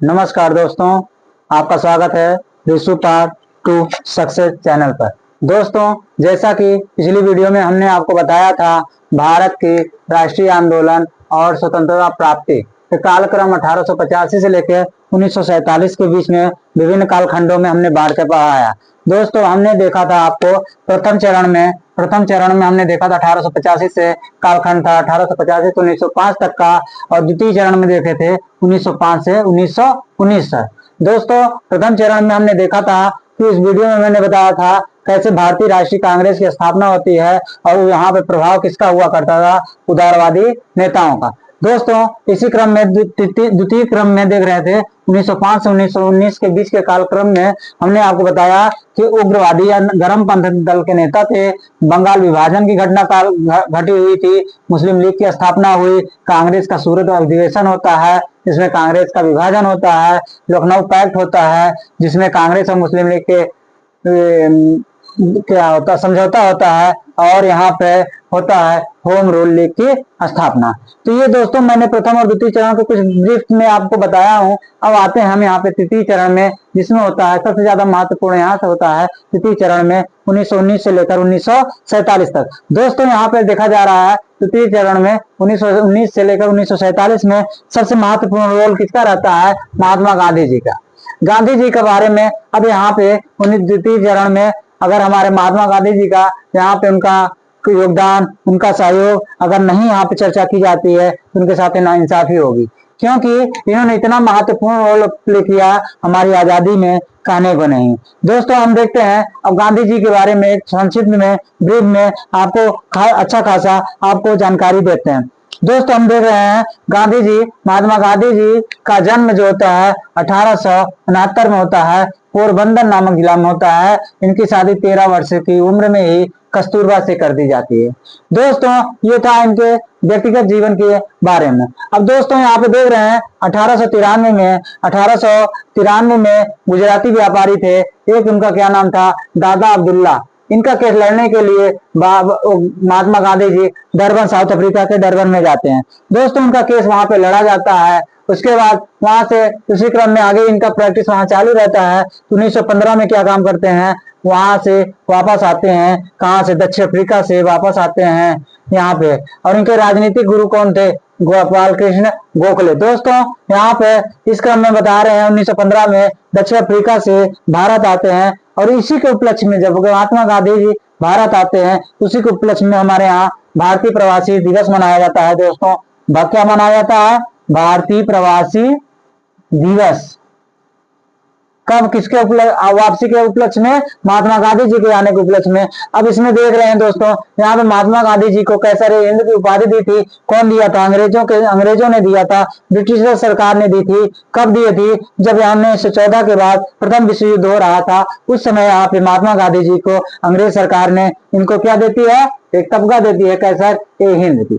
नमस्कार दोस्तों, आपका स्वागत है Rishu part two success channel पर। दोस्तों, जैसा कि पिछली वीडियो में हमने आपको बताया था, भारत के राष्ट्रीय आंदोलन और स्वतंत्रता प्राप्ति के कालक्रम 1885 से लेकर 1947 के बीच में विभिन्न कालखंडों में हमने बांट के पढ़ाया। दोस्तों, हमने देखा था आपको प्रथम चरण में हमने देखा था 1885 से कालखंड था 1885 से 1905 तक का, और द्वितीय चरण में देखे थे 1905 से 1919 तक। दोस्तों, प्रथम चरण में हमने देखा था कि इस वीडियो में मैंने बताया था कैसे भारतीय राष्ट्रीय कांग्रेस की स्थापना होती है और यहाँ पे प्रभाव किसका हुआ करता था, उदारवादी नेताओं का। दोस्तों, इसी क्रम में द्वितीय क्रम में देख रहे थे 1905 से 1919 के बीच के कालक्रम में हमने आपको बताया कि उग्रवादी या गर्मपंथी दल के नेता थे। बंगाल विभाजन की घटना काल घटी हुई थी, मुस्लिम लीग की स्थापना हुई, कांग्रेस का सूरत अधिवेशन होता है जिसमें कांग्रेस का विभाजन होता है, लखनऊ पैक्ट होता है जिसमें कांग्रेस और मुस्लिम लीग के क्या होता समझौता होता है, और यहाँ पे होता है होम रूल लीग की स्थापना। तो ये दोस्तों मैंने प्रथम और द्वितीय चरण को कुछ ब्रीफ में आपको बताया हूँ। अब आते हैं हम यहाँ पे तृतीय चरण में, जिसमें होता है सबसे ज्यादा महत्वपूर्ण यहाँ से होता है तृतीय चरण में 1919 से लेकर 1947 तक। दोस्तों, यहाँ पे देखा जा रहा है तृतीय चरण में 1919 से लेकर 1947 में सबसे महत्वपूर्ण रोल किसका रहता है, महात्मा गांधी जी का। गांधी जी के बारे में अब यहाँ पे द्वितीय चरण में अगर हमारे महात्मा गांधी जी का यहाँ पे उनका योगदान, उनका सहयोग अगर नहीं यहाँ पे चर्चा की जाती है तो उनके साथ नाइंसाफी होगी, क्योंकि इन्होंने इतना महत्वपूर्ण रोल प्ले किया हमारी आजादी में, कहने को नहीं। दोस्तों, हम देखते हैं अब गांधी जी के बारे में एक संक्षिप्त में ब्रीफ में आपको अच्छा खासा आपको जानकारी देते हैं। दोस्तों, हम देख रहे हैं महात्मा गांधी जी का जन्म जो होता है 1869 में होता है, पोरबंदर नामक जिला में होता है। इनकी शादी 13 वर्ष की उम्र में ही कस्तूरबा से कर दी जाती है। दोस्तों, ये था इनके व्यक्तिगत जीवन के बारे में। अब दोस्तों, यहाँ पे देख रहे हैं 1893 में गुजराती व्यापारी थे, एक उनका क्या नाम था, दादा अब्दुल्ला। इनका केस लड़ने के लिए Mahatma Gandhi ji Durban, south Africa के डरबन में जाते हैं। दोस्तों, उनका केस वहां पे लड़ा जाता है। उसके बाद वहां से उसी क्रम में आगे इनका प्रैक्टिस वहां चालू रहता है। 1915 में क्या काम करते हैं, वहां से वापस आते हैं, कहां से, दक्षिण अफ्रीका से वापस आते हैं यहाँ पे। और इनके राजनीतिक गुरु कौन थे, गोपाल कृष्ण गोखले। दोस्तों, यहाँ पे इस क्रम में बता रहे हैं 1915 में दक्षिण अफ्रीका से भारत आते हैं, और इसी के उपलक्ष्य में जब महात्मा गांधी जी भारत आते हैं उसी के उपलक्ष्य में हमारे यहाँ भारतीय प्रवासी दिवस मनाया जाता है। दोस्तों, क्या मनाया जाता है, भारतीय प्रवासी दिवस। कब, किसके वापसी के उपलक्ष्य में, महात्मा गांधी जी के आने के उपलक्ष्य में। अब इसमें देख रहे हैं दोस्तों, यहाँ पे महात्मा गांधी जी को कैसर हिंद की उपाधि दी थी, कौन दिया था, अंग्रेजों ने दिया था, ब्रिटिश सरकार ने दी थी। कब दी थी, जब 1914 के बाद प्रथम विश्व युद्ध हो रहा था, उस समय यहाँ पे महात्मा गांधी जी को अंग्रेज सरकार ने इनको क्या देती है, एक तमगा देती है, कैसर ए हिंद की।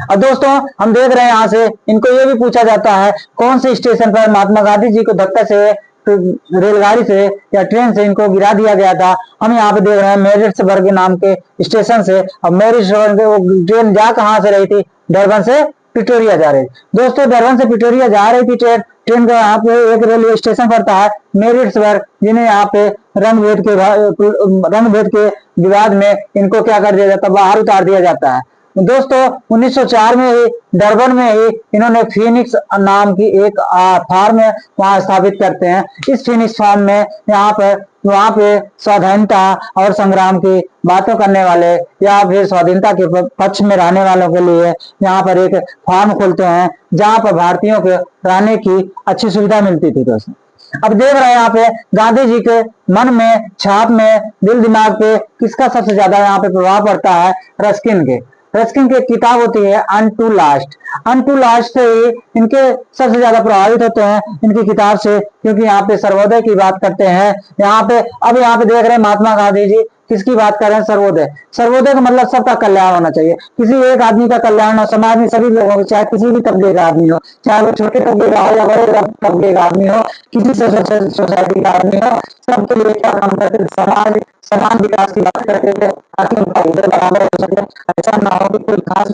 और दोस्तों, हम देख रहे हैं यहाँ से इनको ये भी पूछा जाता है कौन से स्टेशन पर महात्मा गांधी जी को धक्का से, रेलगाड़ी से या ट्रेन से इनको गिरा दिया गया था। हम यहाँ पे देख रहे हैं मेरिट्सबर्ग नाम के स्टेशन से। अब मेरिट्सबर्ग ट्रेन जा कहाँ से रही थी, डरबन से प्रिटोरिया जा रही थी। दोस्तों, डरबन से प्रिटोरिया जा रही थी ट्रेन का यहाँ पे एक रेलवे स्टेशन पड़ता है मेरिट्सबर्ग, जिन्हें यहाँ पे रंग भेद के विवाद में इनको क्या कर दिया जाता है, बाहर उतार दिया जाता है। दोस्तों, 1904 में ही डरबन में ही इन्होंने फिनिक्स नाम की एक फार्म वहां स्थापित करते हैं। इस फिनिक्स फार्म में वहां पे स्वाधीनता और संग्राम की बातों करने वाले या फिर स्वाधीनता के पक्ष में रहने वालों के लिए यहाँ पर एक फार्म खोलते हैं, जहां पर भारतीयों के रहने की अच्छी सुविधा मिलती थी। दोस्तों, अब देख रहे हैं यहाँ पे गांधी जी के मन में, छाप में, दिल दिमाग पे किसका सबसे ज्यादा यहाँ पे प्रभाव पड़ता है, रस्किन की किताब होती है अनटू लास्ट से ही इनके सबसे ज्यादा प्रभावित होते हैं इनकी किताब से, क्योंकि यहाँ पे सर्वोदय की बात करते हैं। यहाँ पे देख रहे हैं महात्मा गांधी जी किसकी बात कर रहे हैं, सर्वोदय का मतलब सबका कल्याण होना चाहिए, किसी एक आदमी का कल्याण हो, समाज में सभी लोगों को, चाहे किसी भी तबके का आदमी हो, चाहे वो छोटे तबके का हो या बड़े तबके का आदमी हो, किसी सोसाइटी का आदमी हो, सबके लिए क्या काम करते, समाज समान विकास की बात करते थे, ताकि उनका उधर बराबर हो सके। ऐसा ना हो कि कोई खास